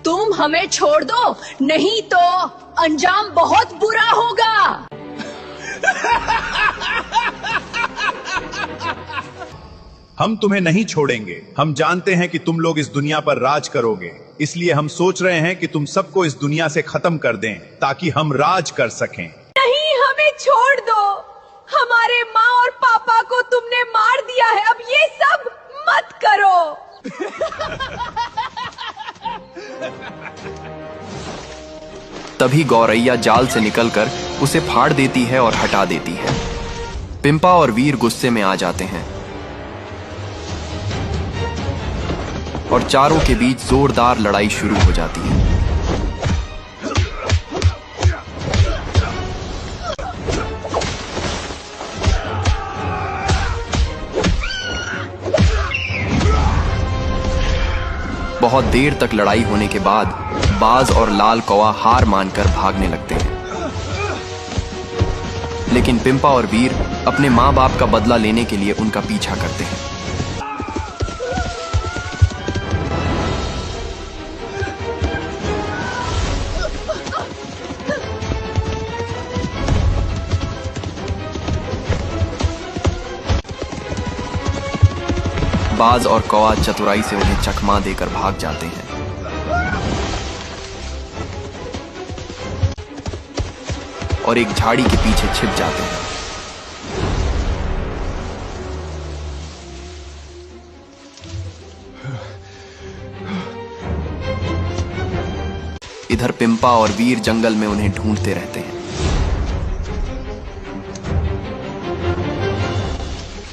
तुम हमें छोड़ दो, नहीं तो अंजाम बहुत बुरा होगा। हम तुम्हें नहीं छोड़ेंगे। हम जानते हैं कि तुम लोग इस दुनिया पर राज करोगे, इसलिए हम सोच रहे हैं कि तुम सबको इस दुनिया से खत्म कर दें ताकि हम राज कर सकें। नहीं, हमें छोड़ दो। हमारे माँ और पापा को तुमने मार दिया है, अब ये सब मत करो। तभी गौरैया जाल से निकलकर उसे फाड़ देती है और हटा देती है। पिंपा और वीर गुस्से में आ जाते हैं और चारों के बीच जोरदार लड़ाई शुरू हो जाती है। बहुत देर तक लड़ाई होने के बाद बाज और लाल कौवा हार मानकर भागने लगते हैं, लेकिन पिंपा और वीर अपने माँ बाप का बदला लेने के लिए उनका पीछा करते हैं। बाज और कौवा चतुराई से उन्हें चकमा देकर भाग जाते हैं। और एक झाड़ी के पीछे छिप जाते हैं। इधर पिंपा और वीर जंगल में उन्हें ढूंढते रहते हैं।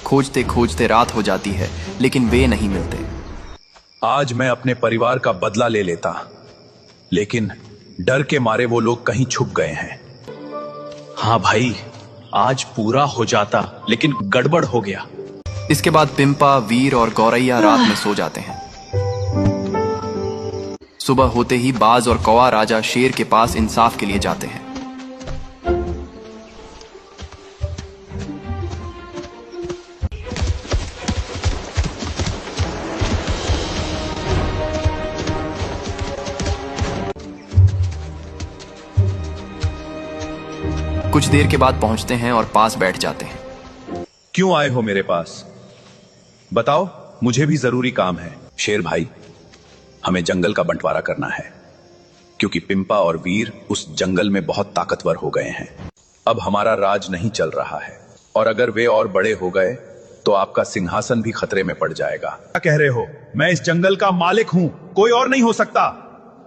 खोजते खोजते रात हो जाती है, लेकिन वे नहीं मिलते। आज मैं अपने परिवार का बदला ले लेता, लेकिन डर के मारे वो लोग कहीं छुप गए हैं। हाँ भाई, आज पूरा हो जाता, लेकिन गड़बड़ हो गया। इसके बाद पिंपा, वीर और गौरैया रात में सो जाते हैं। सुबह होते ही बाज और कौवा राजा शेर के पास इंसाफ के लिए जाते हैं। कुछ देर के बाद पहुंचते हैं और पास बैठ जाते हैं। क्यों आए हो मेरे पास? बताओ, मुझे भी जरूरी काम है। शेर भाई, हमें जंगल का बंटवारा करना है, क्योंकि पिंपा और वीर उस जंगल में बहुत ताकतवर हो गए हैं। अब हमारा राज नहीं चल रहा है, और अगर वे और बड़े हो गए तो आपका सिंहासन भी खतरे में पड़ जाएगा। क्या कह रहे हो? मैं इस जंगल का मालिक हूं, कोई और नहीं हो सकता।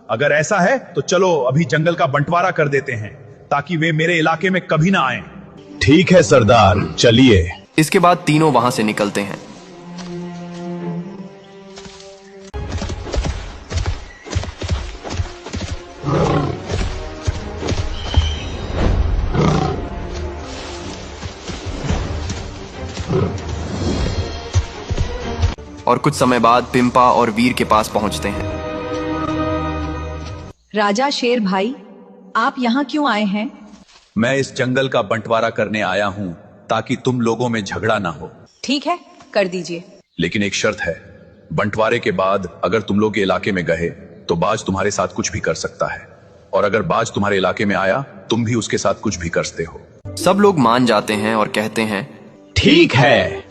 अगर ऐसा है तो चलो अभी जंगल का बंटवारा कर देते हैं, ताकि वे मेरे इलाके में कभी ना आएं। ठीक है सरदार, चलिए। इसके बाद तीनों वहां से निकलते हैं। और कुछ समय बाद पिंपा और वीर के पास पहुंचते हैं। राजा शेर भाई, आप यहाँ क्यों आए हैं? मैं इस जंगल का बंटवारा करने आया हूं, ताकि तुम लोगों में झगड़ा ना हो। ठीक है, कर दीजिए। लेकिन एक शर्त है, बंटवारे के बाद अगर तुम लोग के इलाके में गए तो बाज तुम्हारे साथ कुछ भी कर सकता है, और अगर बाज तुम्हारे इलाके में आया तुम भी उसके साथ कुछ भी कर सकते हो। सब लोग मान जाते हैं और कहते हैं ठीक है।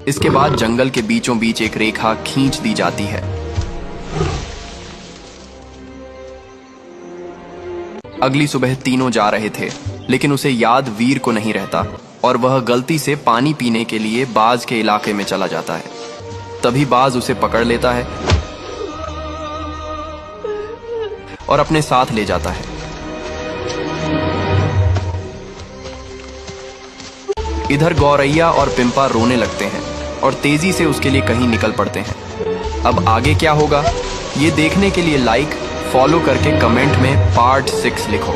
इसके बाद जंगल के बीचों बीच एक रेखा खींच दी जाती है। अगली सुबह तीनों जा रहे थे, लेकिन उसे याद वीर को नहीं रहता और वह गलती से पानी पीने के लिए बाज के इलाके में चला जाता है। तभी बाज उसे पकड़ लेता है और अपने साथ ले जाता है। इधर गौरैया और पिंपा रोने लगते हैं और तेजी से उसके लिए कहीं निकल पड़ते हैं। अब आगे क्या होगा, ये देखने के लिए लाइक, फॉलो करके कमेंट में पार्ट 6 लिखो।